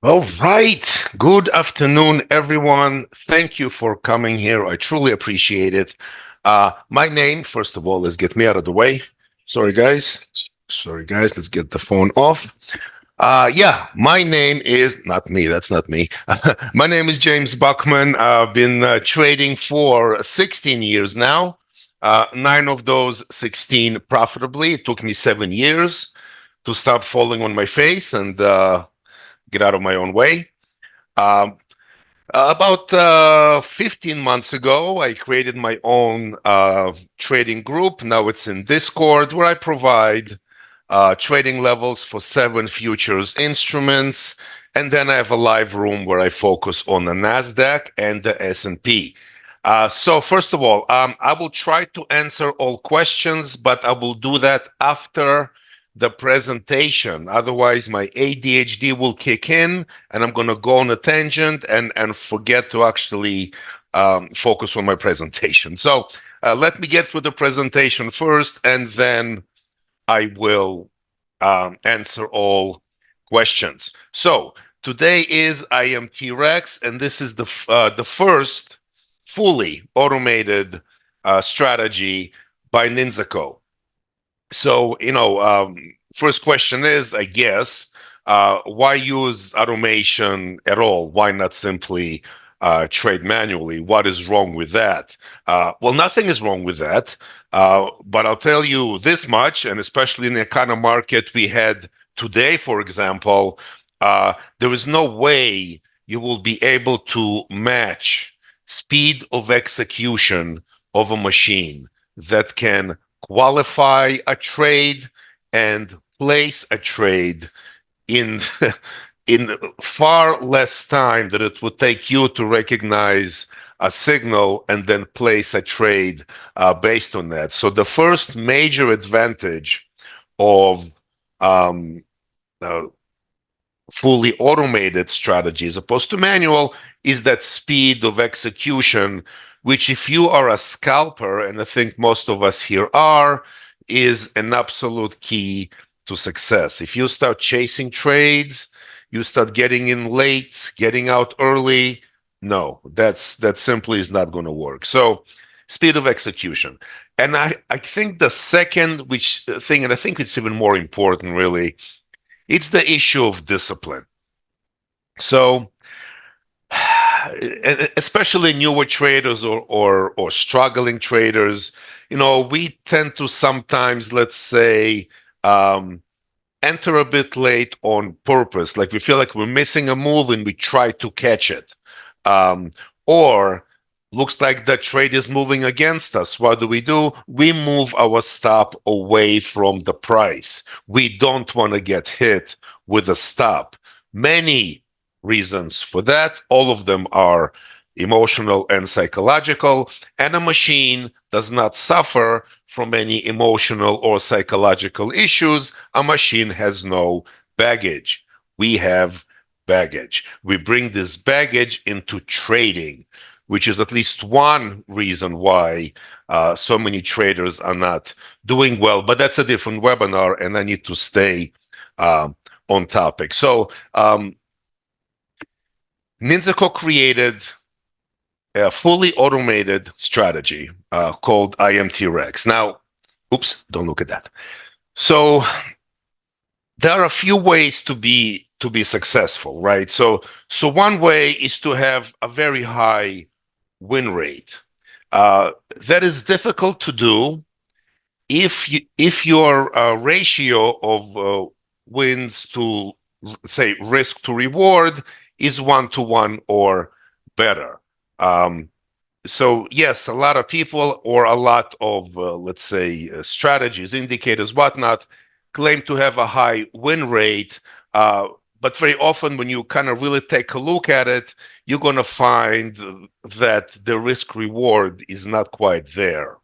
All right. Good afternoon, everyone. Thank you for coming here. I truly appreciate it. My name, first of all, let's get me out of the way. Sorry, guys. Sorry, guys. Let's get the phone off. Yeah, my name is not me. That's not me. My name is James Buckman. I've been trading for 16 years now. Nine of those 16 profitably. It took me 7 years to stop falling on my face and get out of my own way. Um, about 15 months ago, I created my own trading group. Now it's in Discord, where I provide trading levels for 7 futures instruments. And then I have a live room where I focus on the NASDAQ and the S&P. So first of all, I will try to answer all questions, but I will do that after the presentation. Otherwise, my ADHD will kick in, and I'm going to go on a tangent and forget to actually focus on my presentation. So let me get through the presentation first, and then I will answer all questions. So today is I am T-Rex, and this is the first fully automated strategy by NINZA. So, first question is, I guess, why use automation at all? Why not simply trade manually? What is wrong with that? Well, nothing is wrong with that. But I'll tell you this much, and especially in the kind of market we had today, for example, there is no way you will be able to match speed of execution of a machine that can qualify a trade and place a trade in in far less time than it would take you to recognize a signal and then place a trade based on that. So the first major advantage of um, uh, fully automated strategy as opposed to manual is that speed of execution, which, if you are a scalper, and I think most of us here are, is an absolute key to success. If you start chasing trades, you start getting in late, getting out early. No, that simply is not going to work. So, speed of execution. And I think the second which thing, and I think it's even more important, really, it's the issue of discipline. So, especially newer traders or struggling traders, we tend to sometimes, let's say, um, enter a bit late on purpose. Like we feel like we're missing a move and we try to catch it. Or looks like the trade is moving against us. What do? We move our stop away from the price. We don't want to get hit with a stop. Many reasons for that. All of them are emotional and psychological, and a machine does not suffer from any emotional or psychological issues. A machine has no baggage. We have baggage. We bring this baggage into trading, which is at least one reason why so many traders are not doing well. But that's a different webinar, and I need to stay on topic. So, NINZA created a fully automated strategy called IMT-REX. Now, oops, don't look at that. So there are a few ways to be successful, right? So one way is to have a very high win rate. That is difficult to do if your ratio of wins to, say, risk to reward is 1 to 1 or better. Um, so yes, a lot of people or a lot of let's say strategies, indicators, whatnot, claim to have a high win rate, but very often when you kind of really take a look at it, you're going to find that the risk reward is not quite there.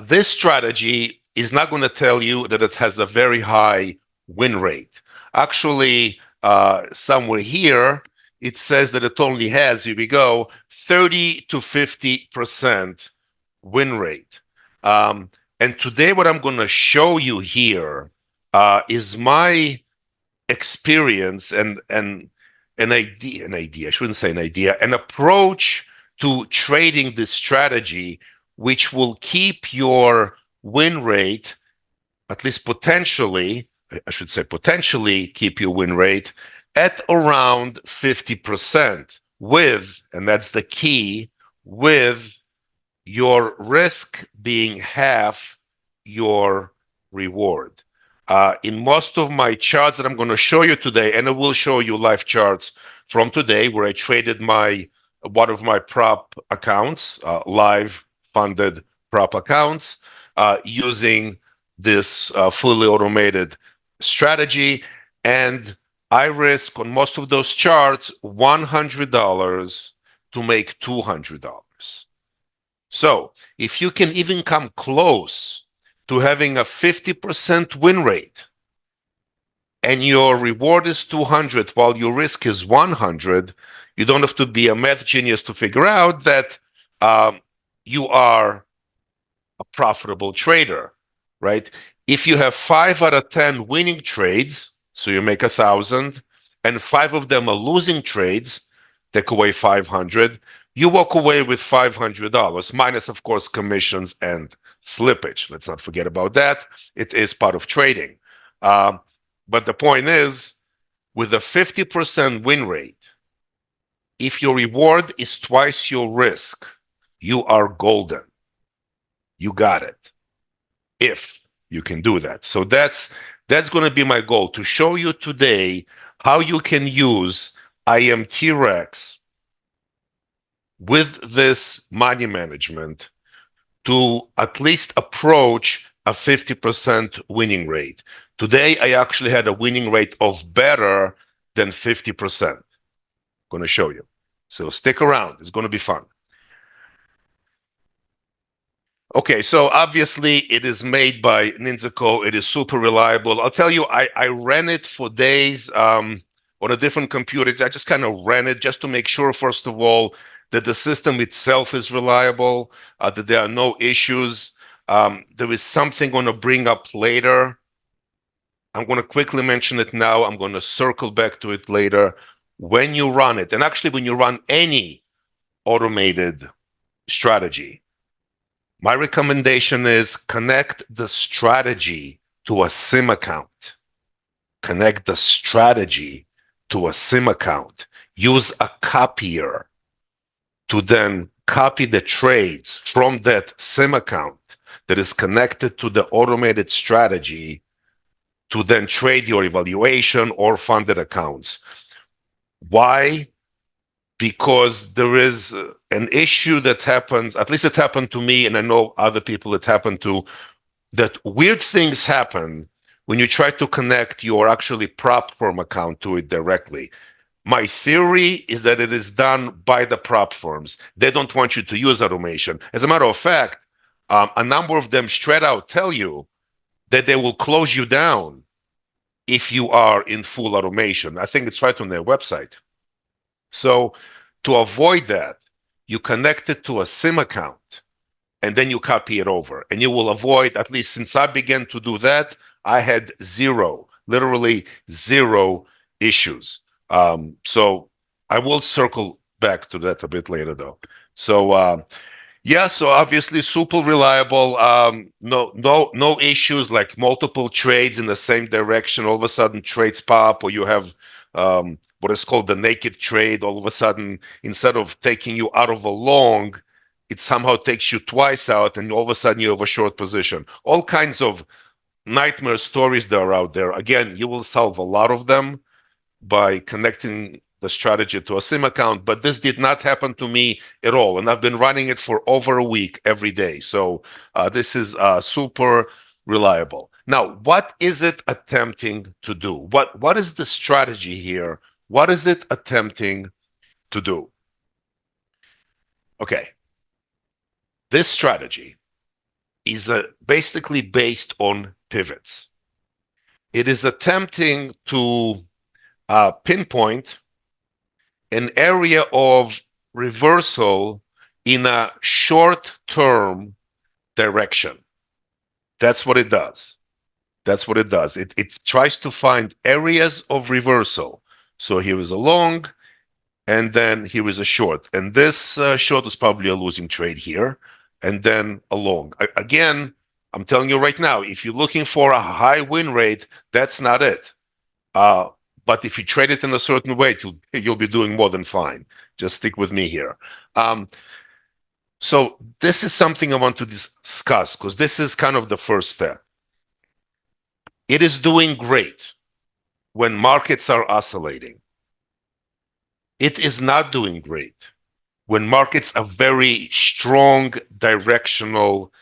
This strategy is not going to tell you that it has a very high win rate. Actually, somewhere here, it says that it only has, here we go, 30 to 50% win rate. And today, what I'm going to show you here is my experience and an idea, I shouldn't say an idea, an approach to trading this strategy, which will keep your win rate, at least potentially, I should say potentially keep your win rate at around 50% with, and that's the key, with your risk being half your reward. In most of my charts that I'm going to show you today, and I will show you live charts from today where I traded one of my prop accounts, live funded prop accounts, using this fully automated strategy. And I risk on most of those charts $100 to make $200. So if you can even come close to having a 50% win rate and your reward is 200 while your risk is 100, you don't have to be a math genius to figure out that you are a profitable trader, right? If you have 5 out of 10 winning trades, so you make 1,000, and 5 of them are losing trades, take away 500, you walk away with $500, minus, of course, commissions and slippage. Let's not forget about that. It is part of trading. But the point is, with a 50% win rate, if your reward is twice your risk, you are golden. You got it. If you can do that. So that's going to be my goal, to show you today how you can use IMT-REX with this money management to at least approach a 50% winning rate. Today, I actually had a winning rate of better than 50%. I'm going to show you. So stick around. It's going to be fun. Okay, so obviously it is made by NINZA. It is super reliable. I'll tell you, I ran it for days on a different computer. I just kind of ran it just to make sure, first of all, that the system itself is reliable, that there are no issues. There is something I'm going to bring up later. I'm going to quickly mention it now. I'm going to circle back to it later. When you run it, and actually when you run any automated strategy, my recommendation is connect the strategy to a SIM account. Connect the strategy to a SIM account. Use a copier to then copy the trades from that SIM account that is connected to the automated strategy to then trade your evaluation or funded accounts. Why? Because there is an issue that happens, at least it happened to me, and I know other people it happened to, that weird things happen when you try to connect your actually prop firm account to it directly. My theory is that it is done by the prop firms. They don't want you to use automation. As a matter of fact, a number of them straight out tell you that they will close you down if you are in full automation. I think it's right on their website. So to avoid that, you connect it to a SIM account and then you copy it over, and you will avoid, at least since I began to do that, I had literally zero issues. So I will circle back to that a bit later though. So yeah, so obviously super reliable. No issues like multiple trades in the same direction. All of a sudden trades pop, or you have what is called the naked trade. All of a sudden, instead of taking you out of a long, it somehow takes you twice out, and all of a sudden you have a short position. All kinds of nightmare stories that are out there. Again, you will solve a lot of them by connecting the strategy to a SIM account, but this did not happen to me at all. And I've been running it for over a week every day. So this is super reliable. Now, what is it attempting to do? What is the strategy here? What is it attempting to do? Okay. This strategy is basically based on pivots. It is attempting to pinpoint an area of reversal in a short-term direction. That's what it does. That's what it does. It tries to find areas of reversal. So here is a long, and then here is a short. And this short is probably a losing trade here, and then a long. Again, I'm telling you right now, if you're looking for a high win rate, that's not it. Uh, but if you trade it in a certain way, you'll be doing more than fine. Just stick with me here. So this is something I want to discuss because this is kind of the first step. It is doing great when markets are oscillating. It is not doing great when markets are very strong, directional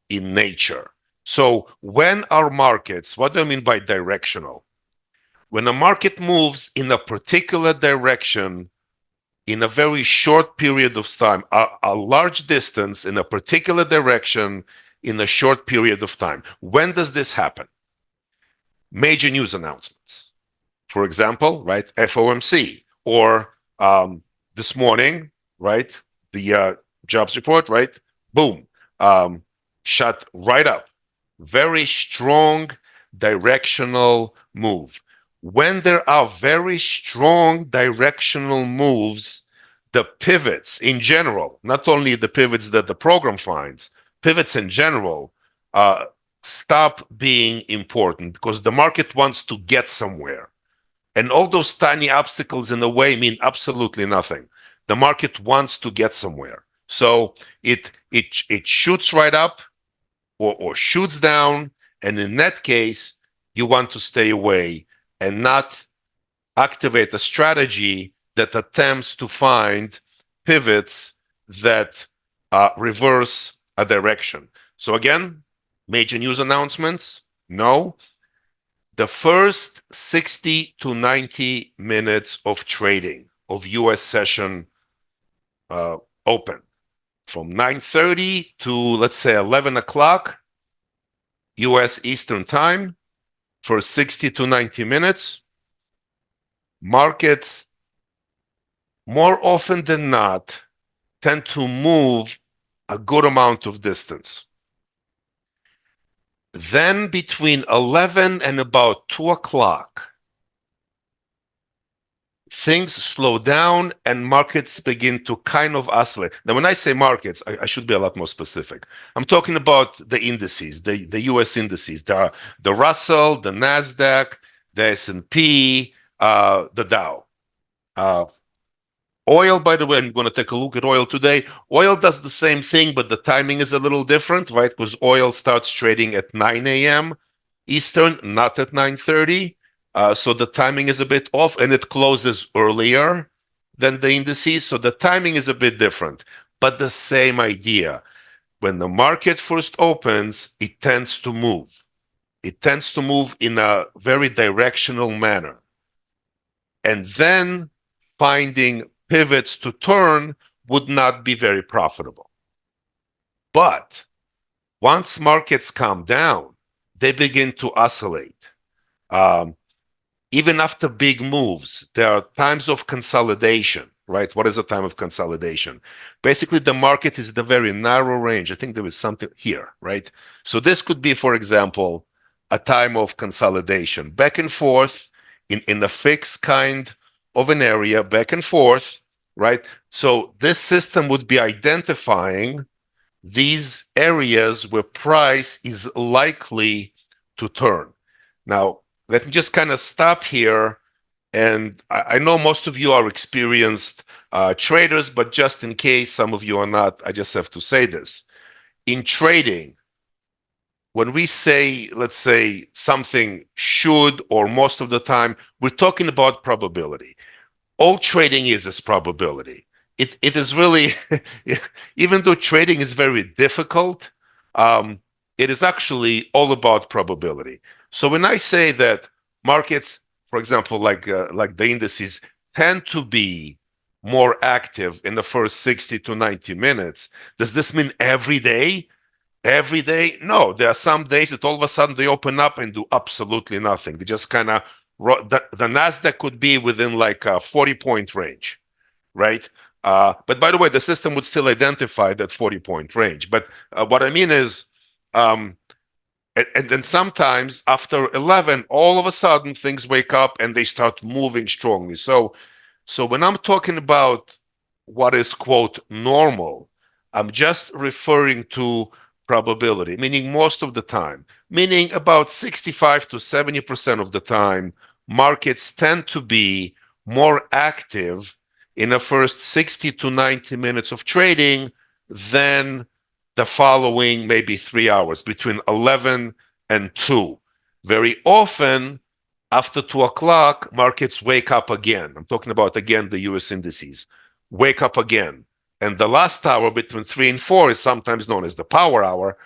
in nature. So when our markets, what do I mean by directional? When a market moves in a particular direction in a very short period of time, a large distance in a particular direction in a short period of time. When does this happen? Major news announcements. For example, right, FOMC, or this morning, right, the jobs report, right, boom, shut right up. Very strong directional move. When there are very strong directional moves, the pivots in general, not only the pivots that the program finds, pivots in general, stop being important because the market wants to get somewhere. And all those tiny obstacles in the way mean absolutely nothing. The market wants to get somewhere. So it shoots right up or shoots down. And in that case, you want to stay away and not activate a strategy that attempts to find pivots that reverse a direction. So again, major news announcements? No. The first 60 to 90 minutes of trading of US session open from 9:30 to, let's say, 11 o'clock US Eastern Time for 60 to 90 minutes, markets more often than not tend to move a good amount of distance. Then between 11 and about 2 o'clock, things slow down and markets begin to kind of oscillate. Now, when I say markets, I should be a lot more specific. I'm talking about the indices, the US indices, the Russell, the NASDAQ, the S&P, the Dow. Oil, by the way, I'm going to take a look at oil today. Oil does the same thing, but the timing is a little different, right? Because oil starts trading at 9 a.m. Eastern, not at 9:30. So the timing is a bit off, and it closes earlier than the indices. So the timing is a bit different, but the same idea. When the market first opens, it tends to move. It tends to move in a very directional manner. And then finding pivots to turn would not be very profitable. But once markets calm down, they begin to oscillate. Even after big moves, there are times of consolidation, right? What is a time of consolidation? Basically, the market is the very narrow range. I think there is something here, right? So this could be, for example, a time of consolidation, back and forth in a fixed kind of an area, back and forth, right? So this system would be identifying these areas where price is likely to turn. Now, let me just kind of stop here. And I know most of you are experienced traders, but just in case some of you are not, I just have to say this. In trading, when we say, let's say, something should, or most of the time, we're talking about probability. All trading is probability. It is really, even though trading is very difficult, it is actually all about probability. So when I say that markets, for example, like the indices, tend to be more active in the first 60 to 90 minutes, does this mean every day? Every day? No, there are some days that all of a sudden they open up and do absolutely nothing. They just kind of, the NASDAQ could be within like a 40-point range, right? But by the way, the system would still identify that 40-point range. But what I mean is, And then sometimes after 11, all of a sudden things wake up and they start moving strongly. So when I'm talking about what is quote normal, I'm just referring to probability, meaning most of the time, meaning about 65 to 70% of the time, markets tend to be more active in the first 60 to 90 minutes of trading than the following maybe 3 hours between 11 and 2. Very often, after 2 o'clock, markets wake up again. I'm talking about again the US indices wake up again. And the last hour between 3 and 4 is sometimes known as the power hour,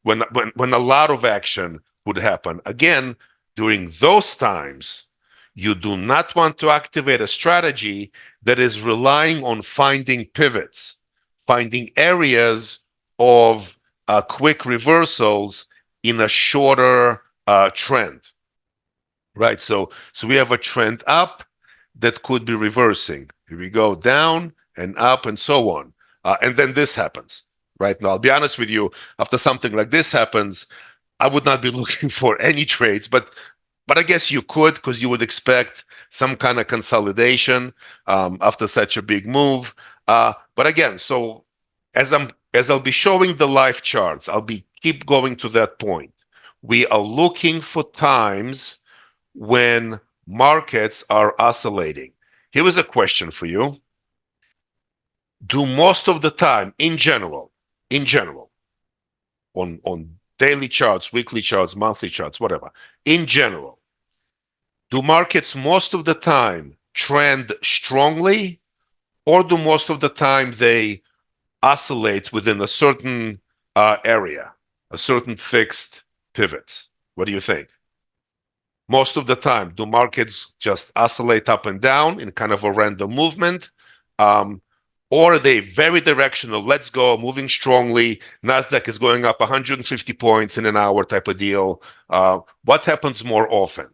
when a lot of action would happen. Again, during those times, you do not want to activate a strategy that is relying on finding pivots, finding areas of quick reversals in a shorter trend, right? So we have a trend up that could be reversing. Here we go, down and up and so on. And then this happens, right? Now, I'll be honest with you, after something like this happens, I would not be looking for any trades, but I guess you could, because you would expect some kind of consolidation after such a big move. But again, so as I'll be showing the live charts, I'll be keep going to that point. We are looking for times when markets are oscillating. Here is a question for you. Do most of the time, in general, on daily charts, weekly charts, monthly charts, whatever, in general, do markets most of the time trend strongly, or do most of the time they oscillate within a certain area, a certain fixed pivots? What do you think? Most of the time, do markets just oscillate up and down in kind of a random movement? Or are they very directional? Let's go, moving strongly. NASDAQ is going up 150 points in an hour type of deal. What happens more often?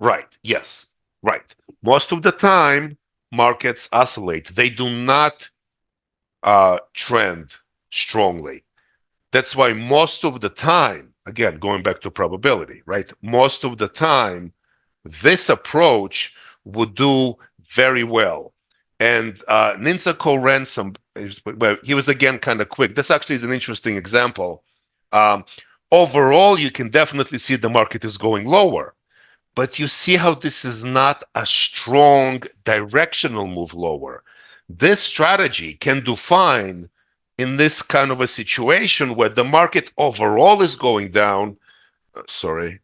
Right, yes, right. Most of the time, markets oscillate. They do not trend strongly. That's why most of the time, again, going back to probability, right? Most of the time, this approach would do very well. And NINZA ran some, well, he was again kind of quick. This actually is an interesting example. Overall, you can definitely see the market is going lower, but you see how this is not a strong directional move lower. This strategy can do fine in this kind of a situation where the market overall is going down. Sorry.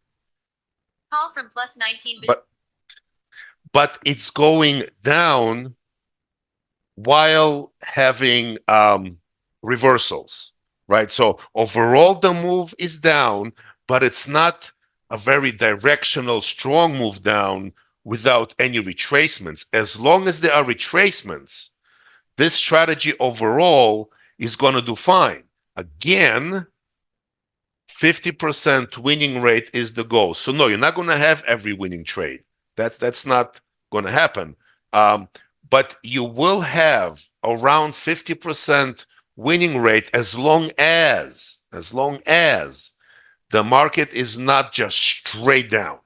Call from plus 19. But it's going down while having reversals, right? So overall, the move is down, but it's not a very directional, strong move down without any retracements. As long as there are retracements, this strategy overall is going to do fine. Again, 50% winning rate is the goal. So no, you're not going to have every winning trade. That's not going to happen. But you will have around 50% winning rate as long as the market is not just straight down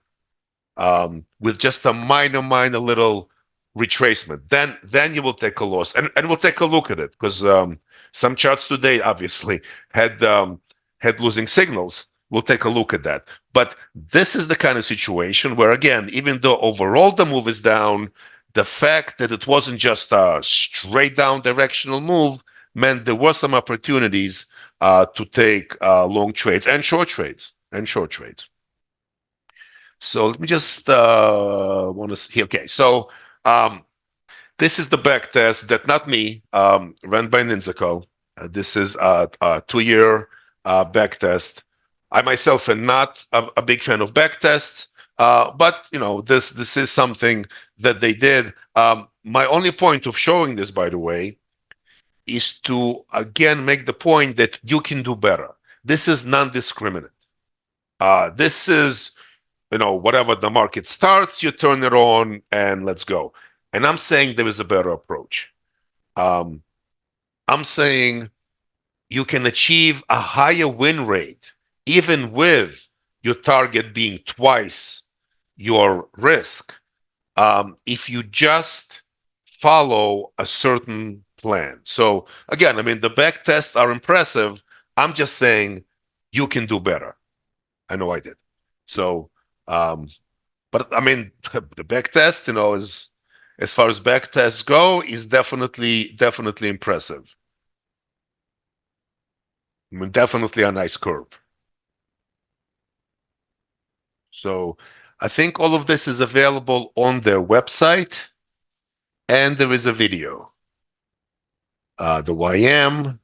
with just a minor little retracement. Then you will take a loss, and we'll take a look at it, because some charts today obviously had losing signals. We'll take a look at that. But this is the kind of situation where, again, even though overall the move is down, the fact that it wasn't just a straight down directional move meant there were some opportunities to take long trades and short trades. So let me just want to see. Okay, so this is the back test that not me, ran by NINZA. This is a 2-year back test. I myself am not a big fan of back tests, but this is something that they did. My only point of showing this, by the way, is to again make the point that you can do better. This is non-discriminate. This is, whatever the market starts, you turn it on and let's go. And I'm saying there is a better approach. I'm saying you can achieve a higher win rate, even with your target being twice your risk, if you just follow a certain plan. So again, I mean, the back tests are impressive. I'm just saying you can do better. I know I did. So, but I mean, the back test, is as far as back tests go, is definitely impressive. I mean, definitely a nice curve. So I think all of this is available on their website, and there is a video. The YM.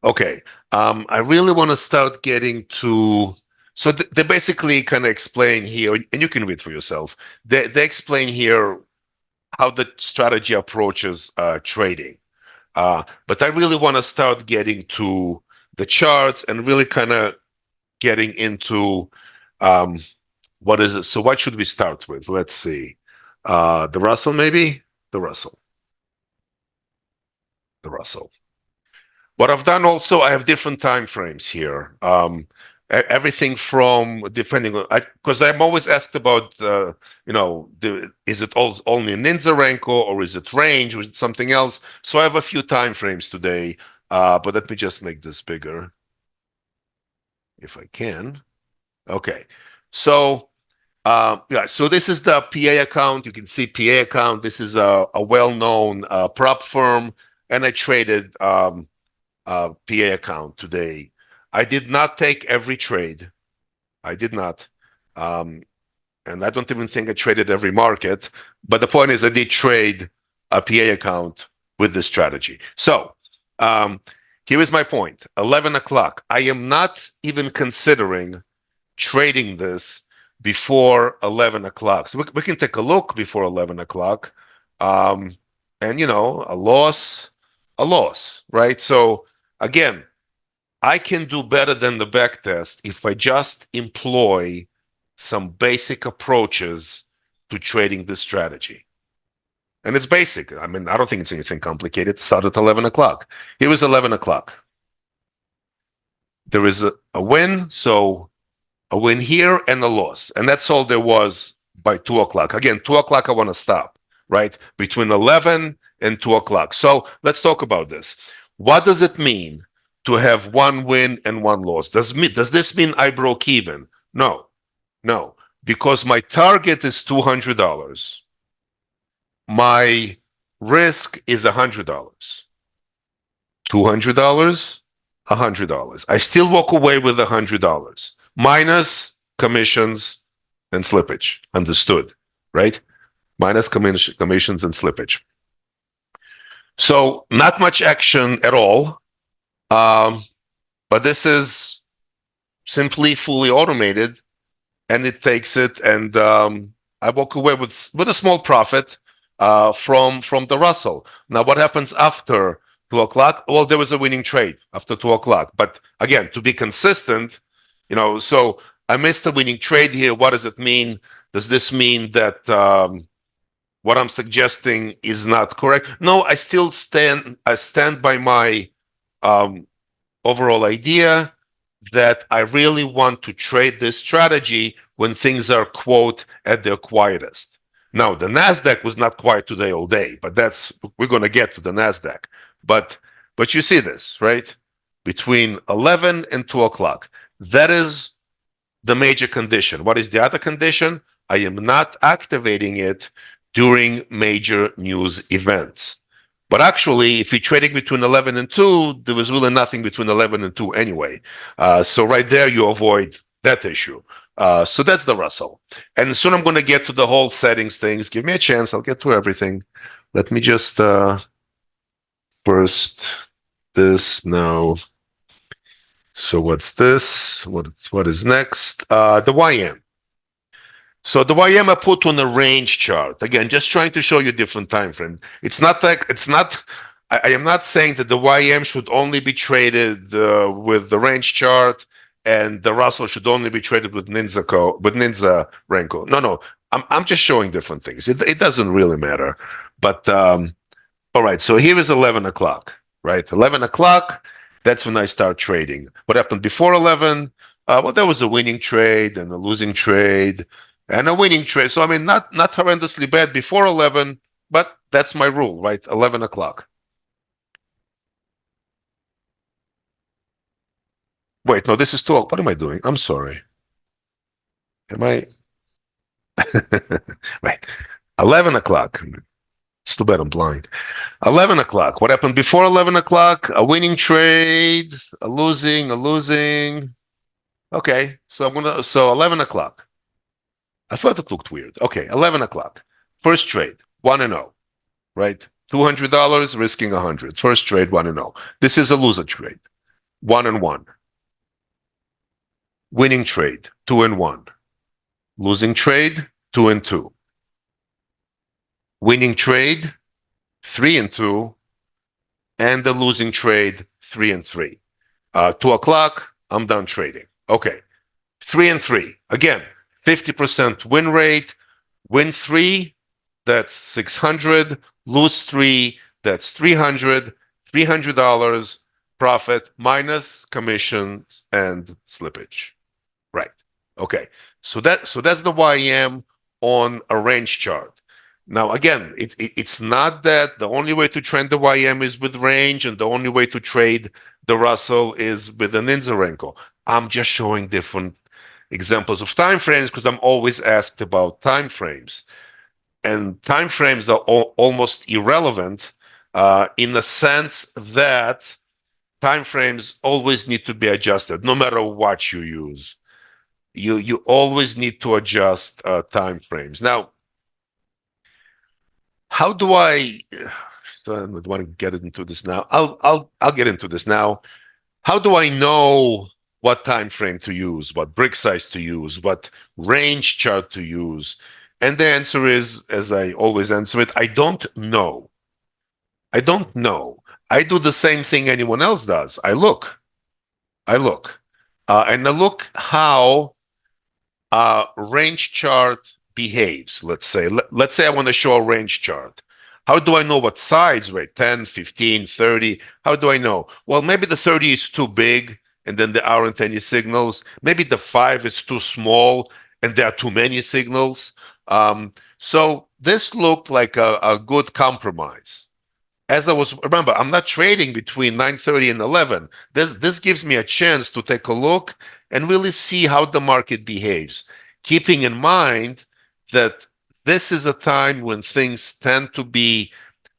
Okay. I really want to start getting to. So they basically kind of explain here, and you can read for yourself. They explain here how the strategy approaches trading. But I really want to start getting to the charts and really kind of getting into um, what is it. So what should we start with? Let's see. The Russell, maybe? The Russell. The Russell. What I've done also, I have different time frames here. Everything from depending on, because I'm always asked about, is it only NINZA Renko, or is it range, or is it something else? So I have a few time frames today, but let me just make this bigger if I can. Okay, so yeah, so this is the PA account. You can see PA account. This is a well-known prop firm, and I traded PA account today. I did not take every trade. I did not. And I don't even think I traded every market. But the point is, I did trade a PA account with this strategy. So here is my point. 11 o'clock. I am not even considering trading this before 11 o'clock. So we can take a look before 11 o'clock. And, a loss, right? So again, I can do better than the back test if I just employ some basic approaches to trading this strategy. And it's basic. I mean, I don't think it's anything complicated. Start at 11 o'clock. Here is 11 o'clock. There is a win, so a win here and a loss. And that's all there was by 2 o'clock. Again, 2 o'clock, I want to stop, right? Between 11 and 2 o'clock. So let's talk about this. What does it mean to have one win and one loss? Does this mean I broke even? No, because my target is $200. My risk is $100. $200, $100. I still walk away with $100 minus commissions and slippage. Understood, right? Minus commissions and slippage. So not much action at all. But this is simply fully automated, and it takes it, and I walk away with a small profit from the Russell. Now, what happens after 2 o'clock? Well, there was a winning trade after 2 o'clock. But again, to be consistent, so I missed a winning trade here. What does it mean? Does this mean that what I'm suggesting is not correct? No, I still stand by my overall idea that I really want to trade this strategy when things are, quote, at their quietest. Now, the NASDAQ was not quiet today all day, but we're going to get to the NASDAQ. But you see this, right? Between 11 and 2 o'clock. That is the major condition. What is the other condition? I am not activating it during major news events. But actually, if you're trading between 11 and 2, there was really nothing between 11 and 2 anyway. So right there, you avoid that issue. So that's the Russell. And soon I'm going to get to the whole settings things. Give me a chance. I'll get to everything. Let me just first this now. So what's this? What is next? The YM. So the YM I put on a range chart. Again, just trying to show you different time frame. I am not saying that the YM should only be traded with the range chart and the Russell should only be traded with NINZA Renko. No. I'm just showing different things. It doesn't really matter. But all right, so here is 11 o'clock, right? 11 o'clock, that's when I start trading. What happened before 11? Well, there was a winning trade and a losing trade and a winning trade. So, I mean, not horrendously bad before 11, but that's my rule, right? 11 o'clock. Wait, no, this is 12. What am I doing? I'm sorry. Am I? Right. 11 o'clock. It's too bad I'm blind. 11 o'clock. What happened before 11 o'clock? A winning trade, a losing. Okay, so 11 o'clock. I thought it looked weird. Okay, 11 o'clock. First trade, 1-0, right? $200, risking 100. First trade, 1-0. This is a loser trade, 1-1. Winning trade, 2-1. Losing trade, 2-2. Winning trade, 3-2. And the losing trade, 3-3. 2 o'clock, I'm done trading. Okay, 3-3. Again, 50% win rate. Win 3, that's 600. Lose 3, that's 300. $300 profit minus commissions and slippage. Right. Okay. So that's the YM on a range chart. Now, again, it's not that the only way to trend the YM is with range and the only way to trade the Russell is with an NINZA. I'm just showing different examples of time frames because I'm always asked about time frames. And time frames are almost irrelevant in the sense that time frames always need to be adjusted, no matter what you use. You always need to adjust time frames. Now, how do I? I don't want to get into this now. I'll get into this now. How do I know what time frame to use, what brick size to use, what range chart to use? And the answer is, as I always answer it, I don't know. I don't know. I do the same thing anyone else does. I look, and I look how range chart behaves. Let's say I want to show a range chart. How do I know what sides, right? 10, 15, 30. How do I know? Well, maybe the 30 is too big and then there aren't any signals. Maybe the 5 is too small and there are too many signals. So this looked like a good compromise. As I was, remember, I'm not trading between 9:30 and 11. This gives me a chance to take a look and really see how the market behaves, keeping in mind that this is a time when things tend to be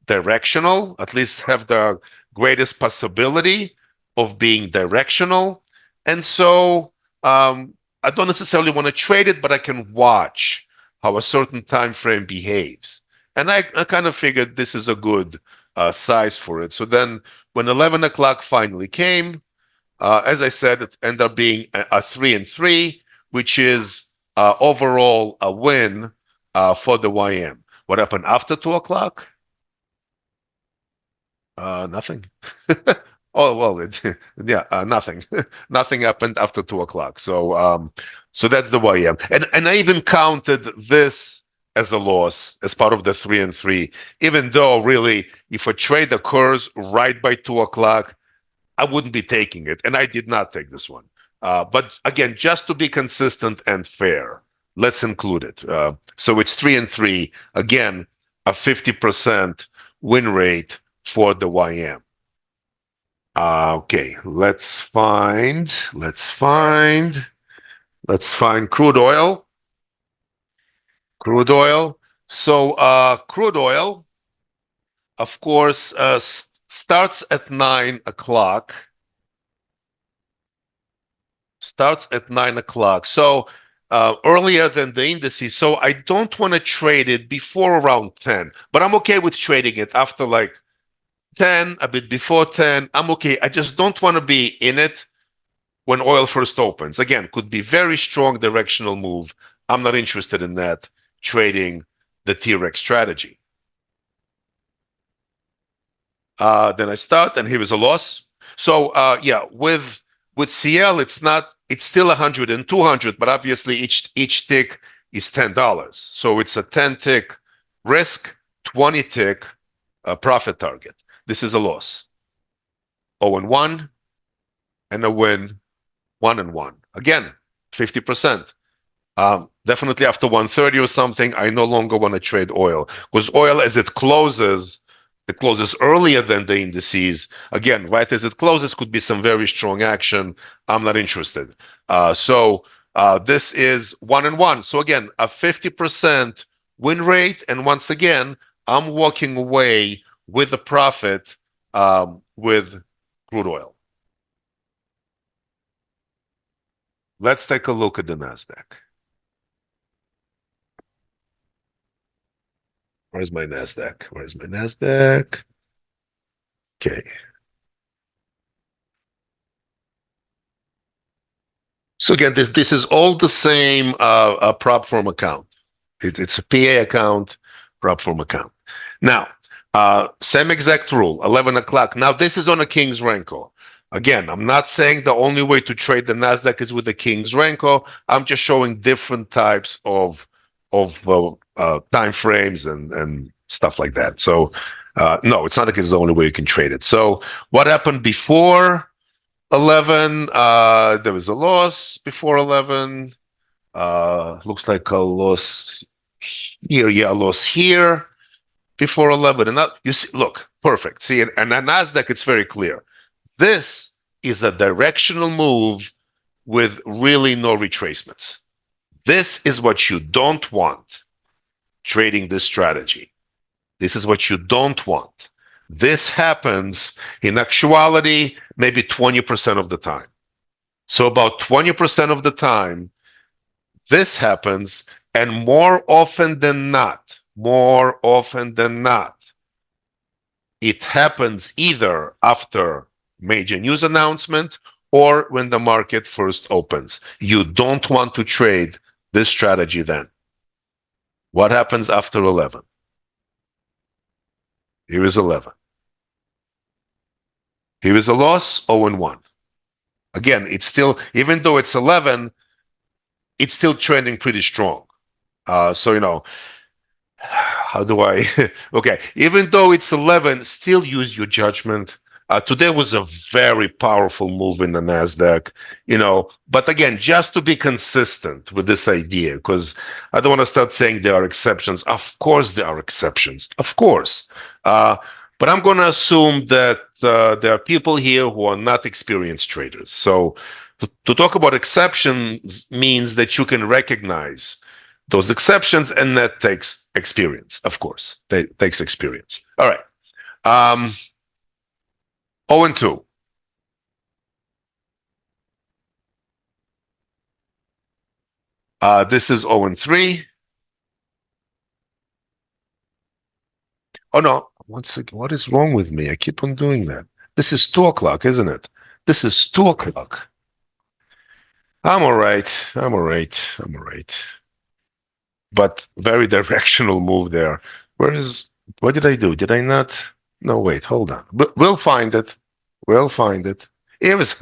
directional, at least have the greatest possibility of being directional. And so I don't necessarily want to trade it, but I can watch how a certain time frame behaves. And I kind of figured this is a good size for it. So then when 11 o'clock finally came, as I said, it ended up being a 3-3, which is overall a win for the YM. What happened after 2 o'clock? Nothing. Oh, well, nothing. Nothing happened after 2 o'clock. So that's the YM. And I even counted this as a loss as part of the 3-3, even though really, if a trade occurs right by 2 o'clock, I wouldn't be taking it. And I did not take this one. But again, just to be consistent and fair, let's include it. So it's 3-3. Again, a 50% win rate for the YM. Okay, let's find crude oil. Crude oil. So crude oil, of course, starts at 9 o'clock. Starts at 9 o'clock. So earlier than the indices. So I don't want to trade it before around 10, but I'm okay with trading it after like 10, a bit before 10. I'm okay. I just don't want to be in it when oil first opens. Again, could be very strong directional move. I'm not interested in that trading the T-Rex strategy. Then I start, and here is a loss. So yeah, with CL, it's still 100 and 200, but obviously each tick is $10. So it's a 10 tick risk, 20 tick profit target. This is a loss. 0 and 1 and a win, 1 and 1. Again, 50%. Definitely after 130 or something, I no longer want to trade oil because oil, as it closes earlier than the indices. Again, right as it closes, could be some very strong action. I'm not interested. So this is 1 and 1. So again, a 50% win rate, and once again, I'm walking away with a profit with crude oil. Let's take a look at the NASDAQ. Where's my NASDAQ? Where's my NASDAQ? Okay. So again, this is all the same prop firm account. It's a PA account, prop firm account. Now, same exact rule, 11 o'clock. Now, this is on a King's Renko. Again, I'm not saying the only way to trade the NASDAQ is with the King's Renko. I'm just showing different types of time frames and stuff like that. So, no, it's not like it's the only way you can trade it. So, what happened before 11? There was a loss before 11. Looks like a loss here. Yeah, a loss here before 11. And that, you see, look, perfect. See, and at NASDAQ, it's very clear. This is a directional move with really no retracements. This is what you don't want trading this strategy. This is what you don't want. This happens in actuality maybe 20% of the time. So about 20% of the time, this happens, and more often than not, it happens either after major news announcement or when the market first opens. You don't want to trade this strategy then. What happens after 11? Here is 11. Here is a loss, 0 and 1. Again, it's still, even though it's 11, it's still trending pretty strong. So, you know, how do I, okay, even though it's 11, still use your judgment. Today was a very powerful move in the NASDAQ, you know, but again, just to be consistent with this idea, because I don't want to start saying there are exceptions. Of course, there are exceptions, of course. But I'm going to assume that there are people here who are not experienced traders. So to talk about exceptions means that you can recognize those exceptions, and that takes experience, of course. That takes experience. All right. 0 and 2. This is 0 and 3. Oh, no. Once again, what is wrong with me? I keep on doing that. This is 2 o'clock, isn't it? This is 2 o'clock. I'm all right. But very directional move there. What did I do? Did I not? No, wait, hold on. But we'll find it. Here is,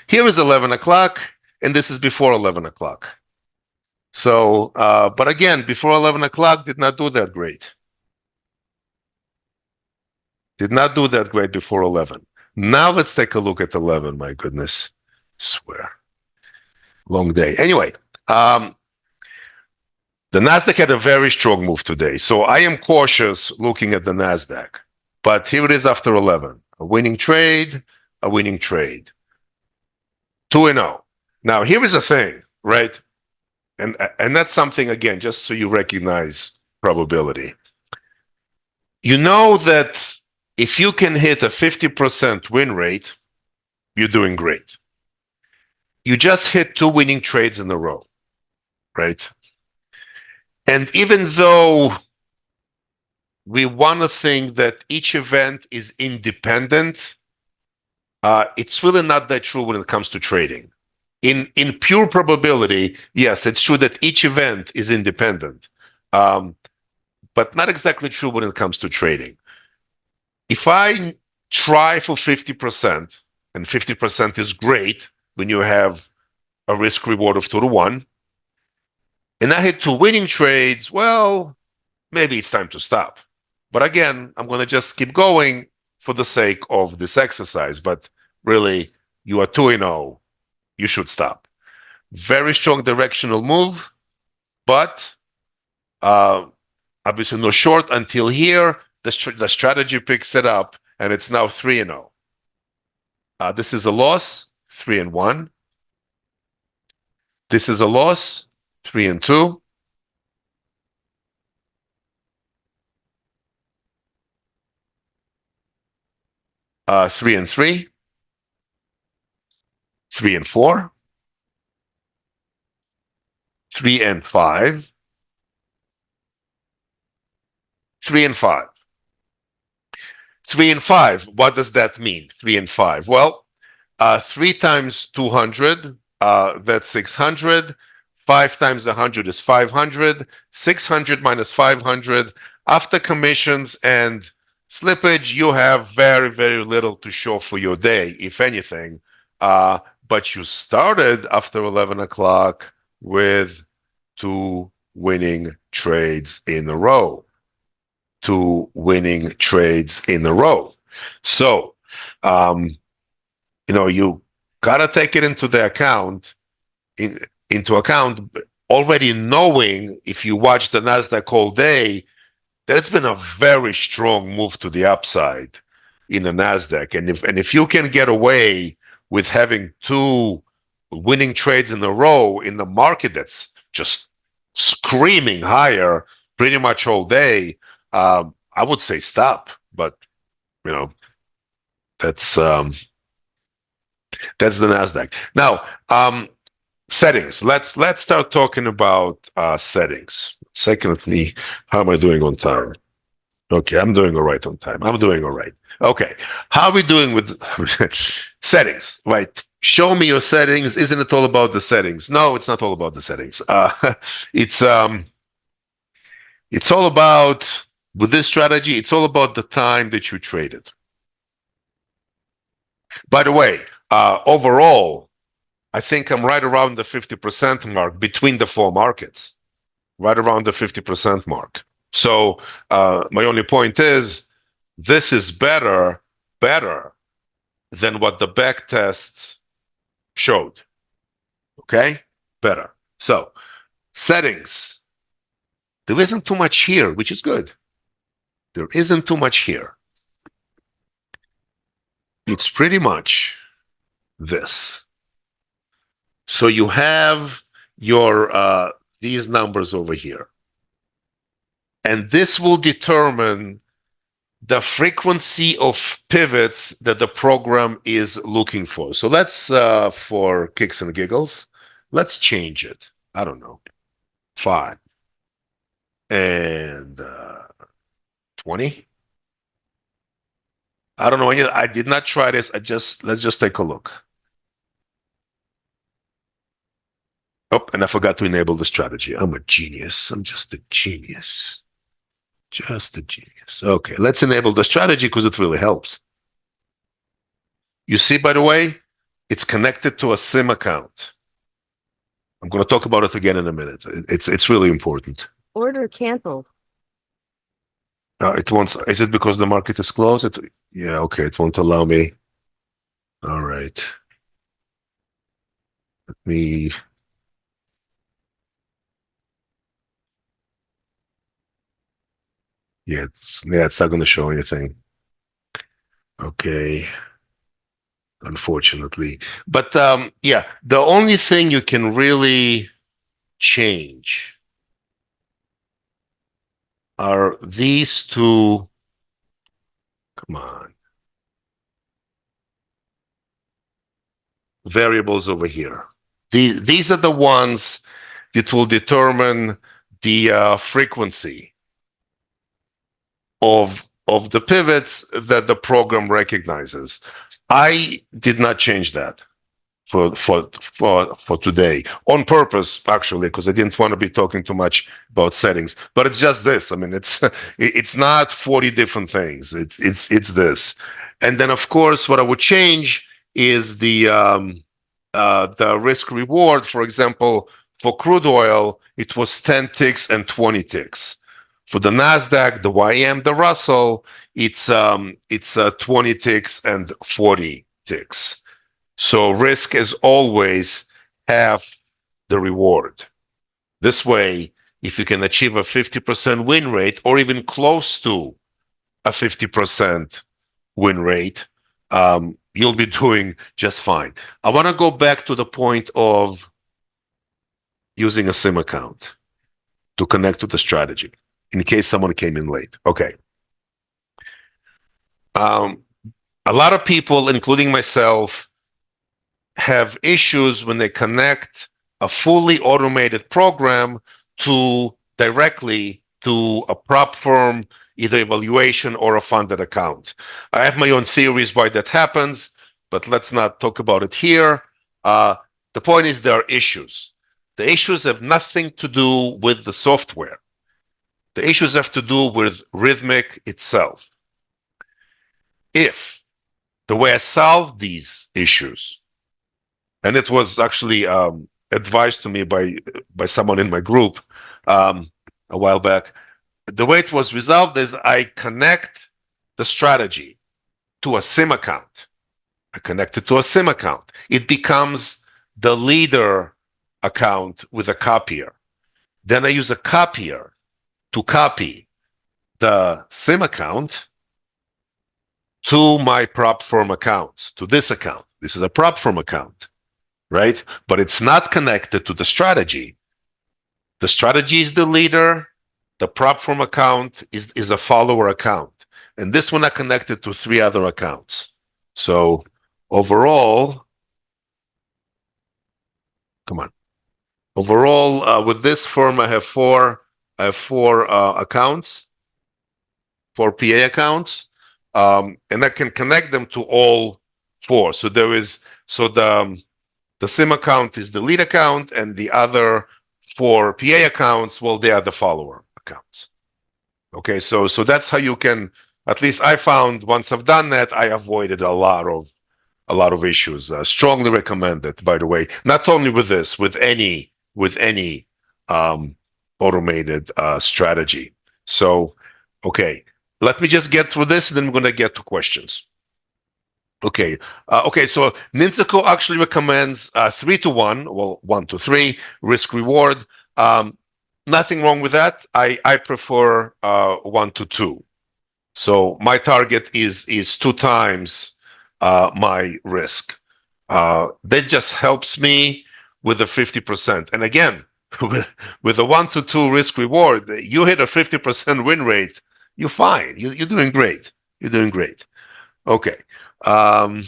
here is 11 o'clock, and this is before 11 o'clock. So, but again, before 11 o'clock, did not do that great. Did not do that great before 11. Now let's take a look at 11. My goodness, I swear. Long day. Anyway, the NASDAQ had a very strong move today. So I am cautious looking at the NASDAQ. But here it is after 11. A winning trade. 2 and 0. Now, here is the thing, right? And that's something, again, just so you recognize probability. You know that if you can hit a 50% win rate, you're doing great. You just hit 2 winning trades in a row, right? And even though we want to think that each event is independent, it's really not that true when it comes to trading. In pure probability, yes, it's true that each event is independent, but not exactly true when it comes to trading. If I try for 50%, and 50% is great when you have a risk reward of 2 to 1, and I hit 2 winning trades, well, maybe it's time to stop. But again, I'm going to just keep going for the sake of this exercise. But really, you are 2-0. You should stop. Very strong directional move, but obviously no short until here. The strategy picks it up, and it's now 3-0. This is a loss, 3-1. This is a loss, 3-2. Uh, 3-3. 3-4. 3-5. 3-5. 3-5. What does that mean? 3-5. Well, 3 times 200, that's 600. 5 times 100 is 500. 600 minus 500. After commissions and slippage, you have very, very little to show for your day, if anything. But you started after 11 o'clock with 2 winning trades in a row. 2 winning trades in a row. So, you gotta take it into account, already knowing, if you watch the NASDAQ all day, that it's been a very strong move to the upside in the NASDAQ. And if you can get away with having 2 winning trades in a row in the market that's just screaming higher pretty much all day, I would say stop. But that's the NASDAQ. Now, settings. Let's start talking about settings. Secondly, how am I doing on time? Okay, I'm doing all right on time. I'm doing all right. Okay, how are we doing with settings? Right. Show me your settings. Isn't it all about the settings? No, it's not all about the settings. It's all about, with this strategy, it's all about the time that you traded. By the way, overall, I think I'm right around the 50% mark between the 4 markets, right around the 50% mark. So my only point is, this is better than what the backtest showed. Okay? Better. So, settings. There isn't too much here, which is good. There isn't too much here. It's pretty much this. So you have your these numbers over here. And this will determine the frequency of pivots that the program is looking for. So let's, for kicks and giggles, let's change it. I don't know, 5 and 20. I don't know. I did not try this. Let's just take a look. Oh, and I forgot to enable the strategy. I'm a genius. I'm just a genius. Just a genius. Okay, let's enable the strategy because it really helps. You see, by the way, it's connected to a SIM account. I'm going to talk about it again in a minute. It's really important. Order canceled. It won't. Is it because the market is closed? Yeah, okay. It won't allow me. All right. Let me. Yeah, it's not going to show anything. Okay. Unfortunately. But yeah, the only thing you can really change are these 2. Come on. Variables over here. These are the ones that will determine the frequency of the pivots that the program recognizes. I did not change that for today on purpose, actually, because I didn't want to be talking too much about settings. But it's just this. I mean, it's not 40 different things. It's this. And then, of course, what I would change is the the risk reward, for example, for crude oil, it was 10 ticks and 20 ticks. For the NASDAQ, the YM, the Russell, it's 20 ticks and 40 ticks. So risk is always half the reward. This way, if you can achieve a 50% win rate or even close to a 50% win rate, you'll be doing just fine. I want to go back to the point of using a SIM account to connect to the strategy in case someone came in late. Okay. A lot of people, including myself, have issues when they connect a fully automated program directly to a prop firm, either evaluation or a funded account. I have my own theories why that happens, but let's not talk about it here. The point is there are issues. The issues have nothing to do with the software. The issues have to do with Rhythmic itself. If the way I solved these issues, and it was actually advised to me by someone in my group a while back, the way it was resolved is I connect the strategy to a SIM account. I connect it to a SIM account. It becomes the leader account with a copier. Then I use a copier to copy the SIM account to my prop firm account, to this account. This is a prop firm account, right? But it's not connected to the strategy. The strategy is the leader. The prop firm account is a follower account. And this one I connected to 3 other accounts. So overall, come on. Overall, with this firm, I have four accounts, 4 PA accounts, and I can connect them to all 4. So the SIM account is the lead account, and the other 4 PA accounts, well, they are the follower accounts. Okay, so that's how you can. At least I found once I've done that, I avoided a lot of issues. Strongly recommended, by the way. Not only with this, with any automated strategy. So, okay, let me just get through this, and then we're going to get to questions. Okay, so NINZA actually recommends 3-to-1, well, 1-to-3 risk reward. Nothing wrong with that. I prefer 1-to-2. So my target is 2 times my risk. That just helps me with the 50%. And again, with a 1-to-2 risk reward, you hit a 50% win rate, you're fine. You're doing great. You're doing great. Okay. Okay,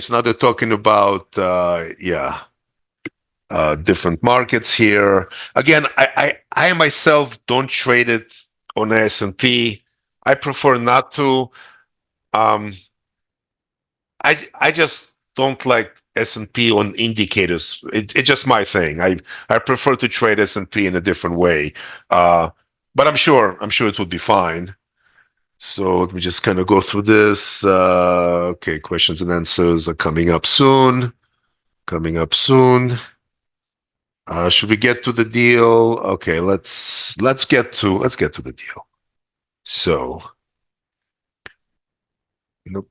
so now they're talking about different markets here. Again, I myself don't trade it on S&P. I prefer not to. I just don't like S&P on indicators. It's just my thing. I prefer to trade S&P in a different way. But I'm sure it would be fine. So let me just kind of go through this. Okay, questions and answers are coming up soon. Should we get to the deal? Okay, let's get to the deal. So, nope.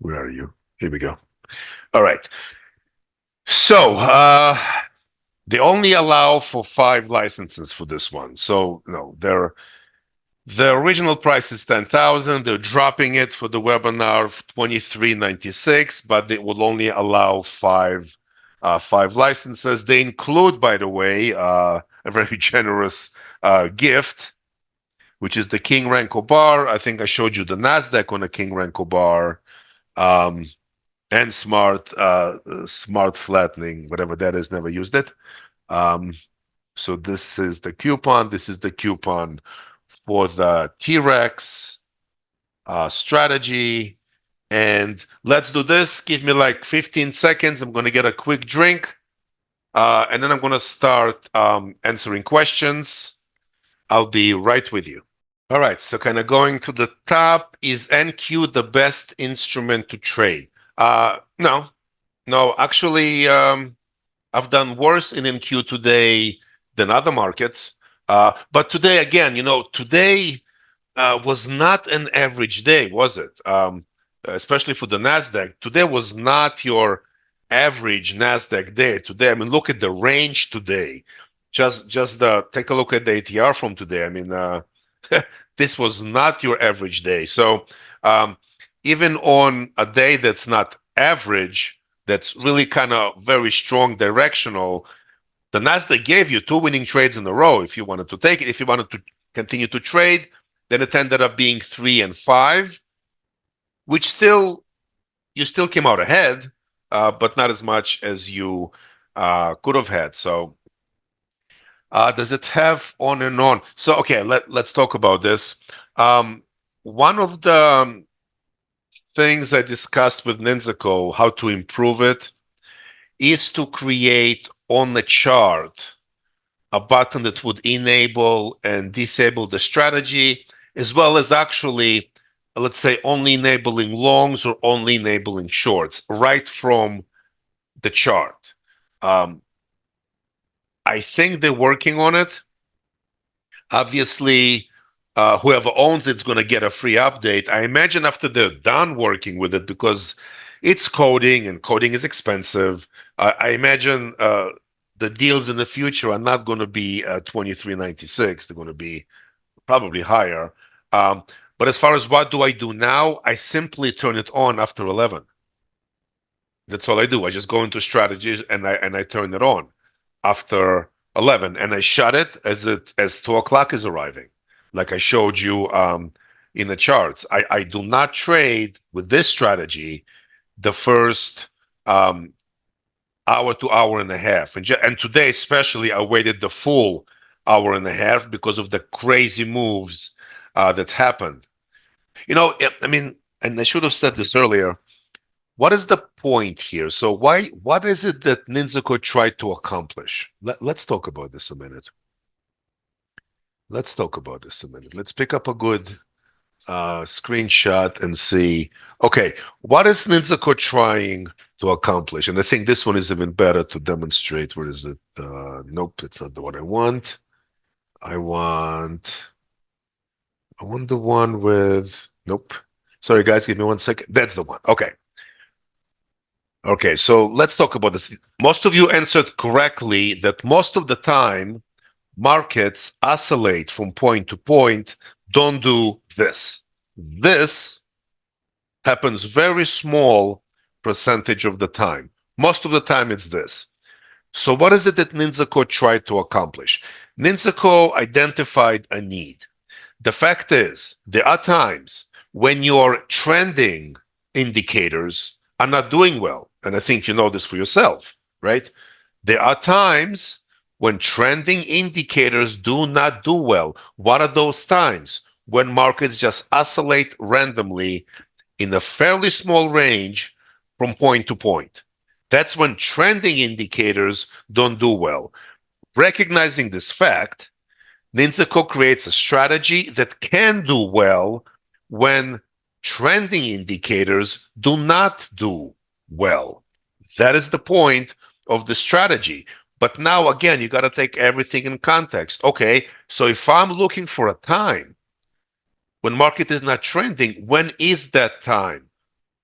Where are you? Here we go. All right. So, they only allow for 5 licenses for this one. So, no, the original price is 10,000. They're dropping it for the webinar of 23.96, but they will only allow 5 licenses. They include, by the way, a very generous gift, which is the King Renko bar. I think I showed you the NASDAQ on a King Renko bar, and smart flattening, whatever that is. Never used it. So this is the coupon. This is the coupon for the T-Rex strategy. And let's do this. Give me like 15 seconds. I'm going to get a quick drink. And then I'm going to start answering questions. I'll be right with you. All right. So kind of going to the top, is NQ the best instrument to trade? No, No, actually, I've done worse in NQ today than other markets. But today, again, today was not an average day, was it? Especially for the NASDAQ. Today was not your average NASDAQ day. Today, I mean, look at the range today. Just take a look at the ATR from today. I mean, this was not your average day. So um, even on a day that's not average, that's really kind of very strong directional, the NASDAQ gave you two winning trades in a row if you wanted to take it. If you wanted to continue to trade, then it ended up being 3 and 5, which you still came out ahead, but not as much as you could have had. So does it have on and on? So okay, let's talk about this. One of the things I discussed with NINZA, how to improve it, is to create on the chart a button that would enable and disable the strategy, as well as actually, let's say, only enabling longs or only enabling shorts right from the chart. I think they're working on it. Obviously, whoever owns it's going to get a free update. I imagine after they're done working with it, because it's coding and coding is expensive. I imagine the deals in the future are not going to be 23.96. They're going to be probably higher. Um, but as far as what do I do now, I simply turn it on after 11. That's all I do. I just go into strategies and I turn it on after 11, and I shut it as 2 o'clock is arriving, like I showed you in the charts. I do not trade with this strategy the first hour to hour and a half, and today especially I waited the full hour and a half because of the crazy moves that happened. I mean, and I should have said this earlier. What is the point here? So what is it that ninZaCo tried to accomplish? Let's talk about this a minute. Let's talk about this a minute. Let's pick up a good screenshot and see. Okay, what is ninZaCo trying to accomplish? And I think this one is even better to demonstrate. Where is it? Nope, it's not the one I want. I want the one with, nope. Sorry, guys, give me 1 second. That's the one. Okay. Okay, so let's talk about this. Most of you answered correctly that most of the time, markets oscillate from point to point, don't do this. This happens very small percentage of the time. Most of the time, it's this. So what is it that ninZaCo tried to accomplish? ninZaCo identified a need. The fact is, there are times when your trending indicators are not doing well. And I think you know this for yourself, right? There are times when trending indicators do not do well. What are those times? When markets just oscillate randomly in a fairly small range from point to point. That's when trending indicators don't do well. Recognizing this fact, ninZaCo creates a strategy that can do well when trending indicators do not do well. That is the point of the strategy. But now, again, you got to take everything in context. Okay, so if I'm looking for a time when market is not trending, when is that time?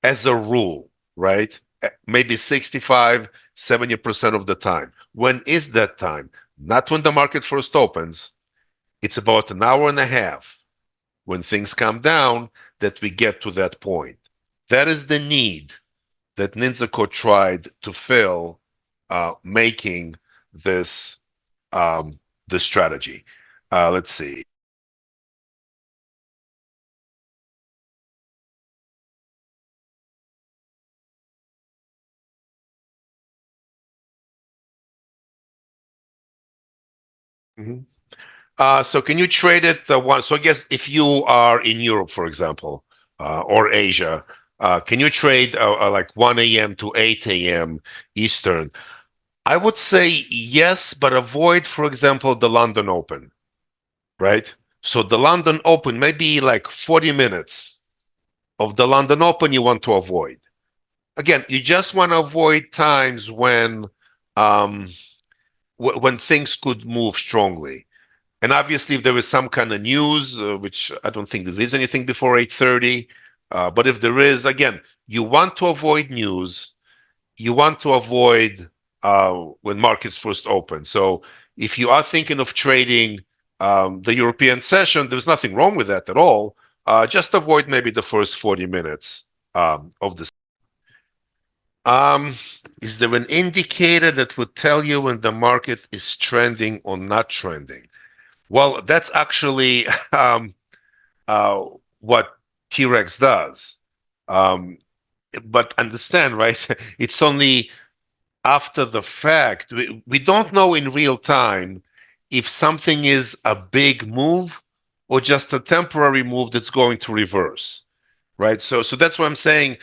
As a rule, right? Maybe 65, 70% of the time. When is that time? Not when the market first opens. It's about an hour and a half when things calm down that we get to that point. That is the need that ninZaCo tried to fill, making this the strategy. Let's see. Mhm. So can you trade it one? So I guess if you are in Europe, for example, or Asia, can you trade like 1 a.m. to 8 a.m. Eastern? I would say yes, but avoid, for example, the London Open, right? So the London Open, maybe like 40 minutes of the London Open you want to avoid. again, you just want to avoid times um, when things could move strongly. And obviously, if there is some kind of news, which I don't think there is anything before 8:30, but if there is, again, you want to avoid news. You want to avoid when markets first open. So if you are thinking of trading the European session, there's nothing wrong with that at all. Just avoid maybe the first 40 minutes of the. Um, is there an indicator that would tell you when the market is trending or not trending? Well, that's actually uh, what T-Rex does. Um, but understand, right? It's only after the fact. We don't know in real time if something is a big move or just a temporary move that's going to reverse, right? So that's what I'm saying.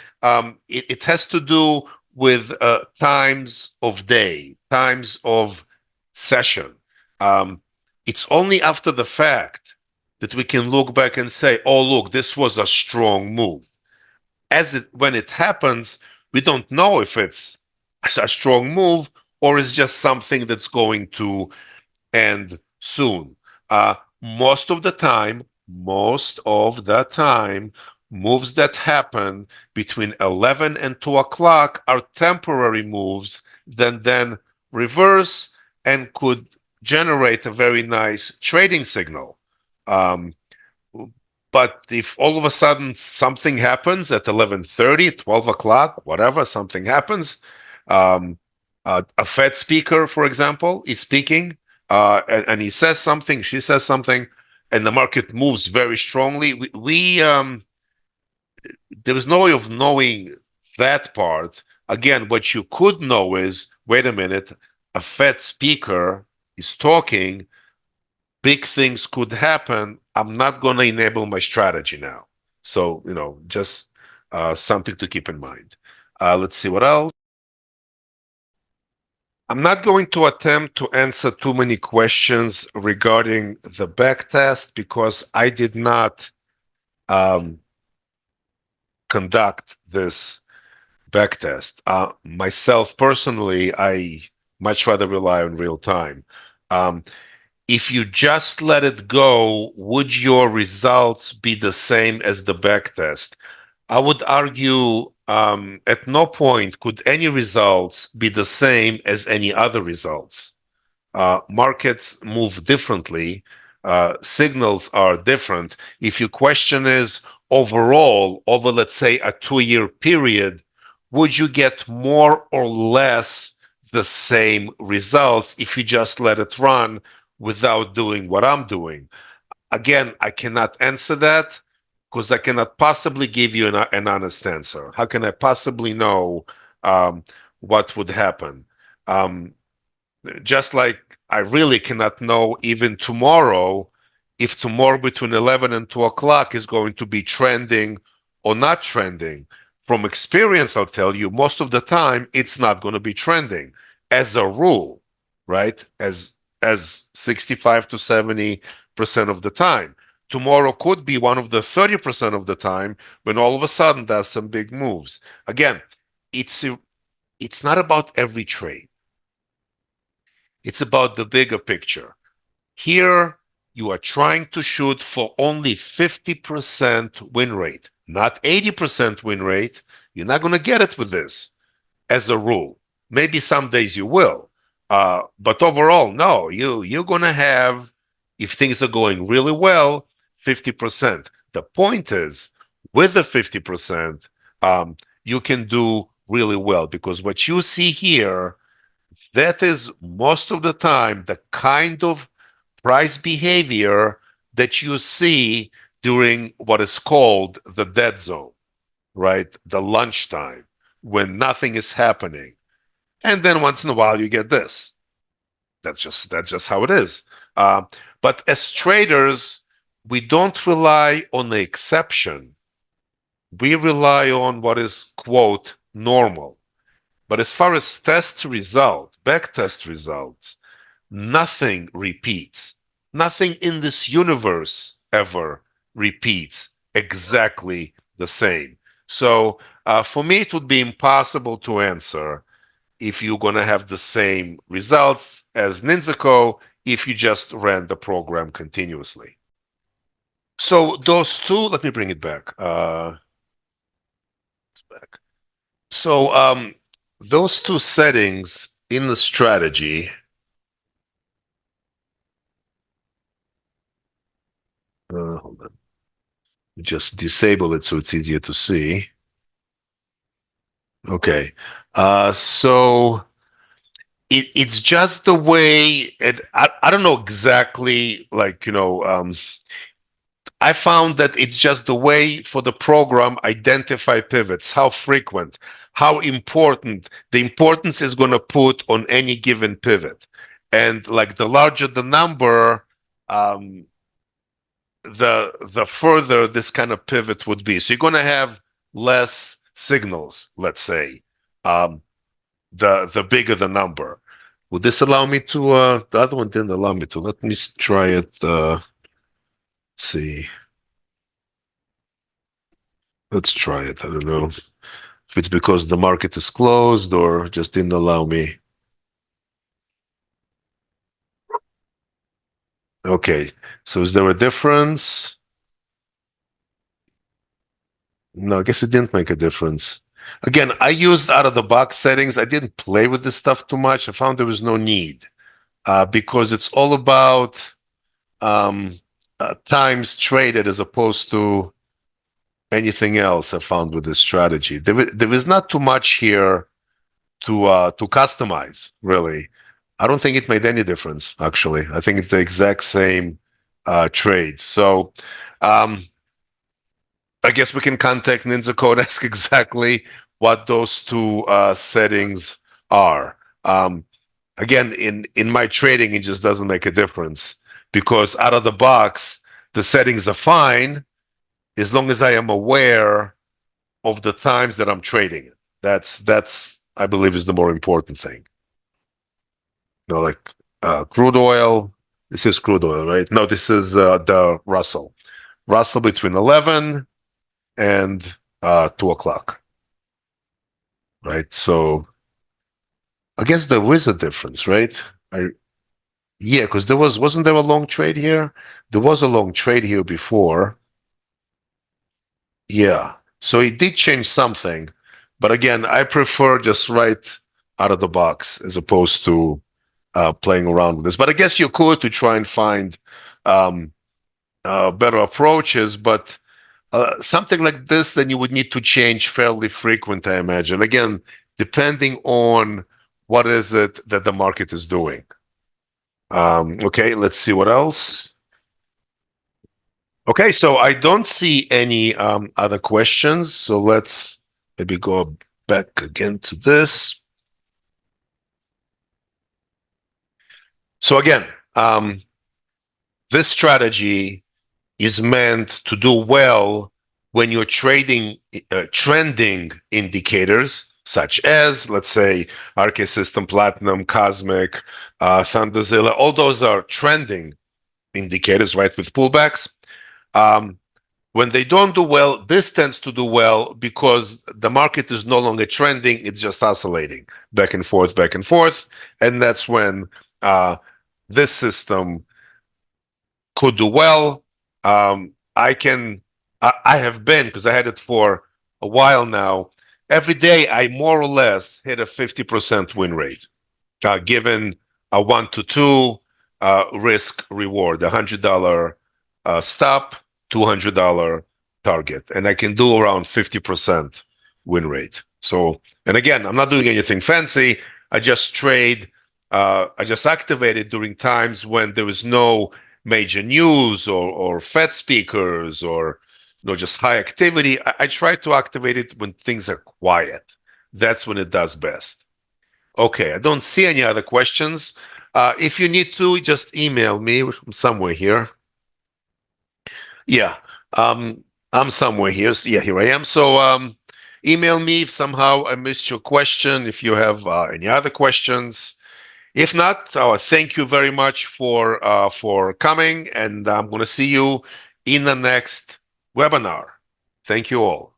It has to do with times of day, times of session. Um, it's only after the fact that we can look back and say, "Oh, look, this was a strong move." When it happens, we don't know if it's a strong move or it's just something that's going to end soon. Most of the time, moves that happen between 11 and 2 o'clock are temporary moves that then reverse and could generate a very nice trading signal. Um, but if all of a sudden something happens at 11:30, 12 o'clock, whatever, something happens, um, a Fed speaker, for example, is speaking, and he says something, she says something, and the market moves very strongly. There is no way of knowing that part. Again, what you could know is, wait a minute, a Fed speaker is talking, big things could happen. I'm not going to enable my strategy now. So, just something to keep in mind. Let's see what else. I'm not going to attempt to answer too many questions regarding the backtest because I did not um, conduct this backtest. Myself personally, I much rather rely on real time. Um, if you just let it go, would your results be the same as the backtest? I would argue at no point could any results be the same as any other results. Markets move differently. Signals are different. If your question is overall, over, let's say, a 2-year period, would you get more or less the same results if you just let it run without doing what I'm doing? Again, I cannot answer that because I cannot possibly give you an honest answer. How can I possibly know um, what would happen? Um, just like I really cannot know even tomorrow if tomorrow between 11 and 2 o'clock is going to be trending or not trending. From experience, I'll tell you, most of the time, it's not going to be trending as a rule, right? As 65 to 70% of the time. Tomorrow could be one of the 30% of the time when all of a sudden there's some big moves. Again, it's not about every trade. It's about the bigger picture. Here, you are trying to shoot for only 50% win rate, not 80% win rate. You're not going to get it with this as a rule. Maybe some days you will. But overall, no, you're going to have, if things are going really well, 50%. The point is, with the 50%, you can do really well because what you see here, that is most of the time the kind of price behavior that you see during what is called the dead zone, right? The lunchtime when nothing is happening. And then once in a while you get this. That's just how it is. Uh, but as traders, we don't rely on the exception. We rely on what is, quote, normal. But as far as back test results, nothing repeats. Nothing in this universe ever repeats exactly the same. So For me, it would be impossible to answer if you're going to have the same results as NINZA if you just ran the program continuously. So those two, let me bring it back. It's back. So those two settings in the strategy, hold on. Just disable it so it's easier to see. Okay. So it's just the way I don't know exactly, like, I found that it's just the way for the program identify pivots, how frequent, how important. The importance is going to put on any given pivot. And like the larger the number, the further this kind of pivot would be. So you're going to have less signals, let's say, the bigger the number. Would this allow me to, the other one didn't allow me to. Let me try it. Let's see. Let's try it. I don't know if it's because the market is closed or just didn't allow me. Okay. So is there a difference? No, I guess it didn't make a difference. Again, I used out of the box settings. I didn't play with this stuff too much. I found there was no need because it's all about times traded as opposed to anything else I found with this strategy. There is not too much here to customize, really. I don't think it made any difference, actually. I think it's the exact same trade. So I guess we can contact NINZA, ask exactly what those two settings are. Again, in my trading, it just doesn't make a difference because out of the box, the settings are fine as long as I am aware of the times that I'm trading. That's I believe is the more important thing. Like crude oil. This is crude oil, right? No, this is the Russell. Russell between 11 and 2 o'clock, right? So I guess there is a difference, right? Yeah, because wasn't there a long trade here? There was a long trade here before. Yeah, so it did change something, but again, I prefer just right out of the box as opposed to playing around with this. But I guess you could to try and find better approaches, but something like this, then you would need to change fairly frequent, I imagine. Again, depending on what is it that the market is doing. Okay, let's see what else. Okay, so I don't see any other questions. So let's maybe go back again to this. So again, this strategy is meant to do well when you're trading trending indicators, such as, let's say, RK System, Platinum, Cosmic, Thunderzilla. All those are trending indicators, right, with pullbacks. When they don't do well, this tends to do well because the market is no longer trending, it's just oscillating back and forth, back and forth. And that's when this system could do well. I have been, because I had it for a while now, every day I more or less hit a 50% win rate, given a 1 to 2 risk reward, $100 stop, $200 target, and I can do around 50% win rate. So, and again, I'm not doing anything fancy. I just trade. I just activate it during times when there is no major news or Fed speakers or just high activity. I try to activate it when things are quiet. That's when it does best. Okay, I don't see any other questions. If you need to, just email me somewhere here. Yeah, I'm somewhere here. So, yeah, here I am. So email me if somehow I missed your question, if you have any other questions. If not, thank you very much for coming, and I'm going to see you in the next webinar. Thank you all.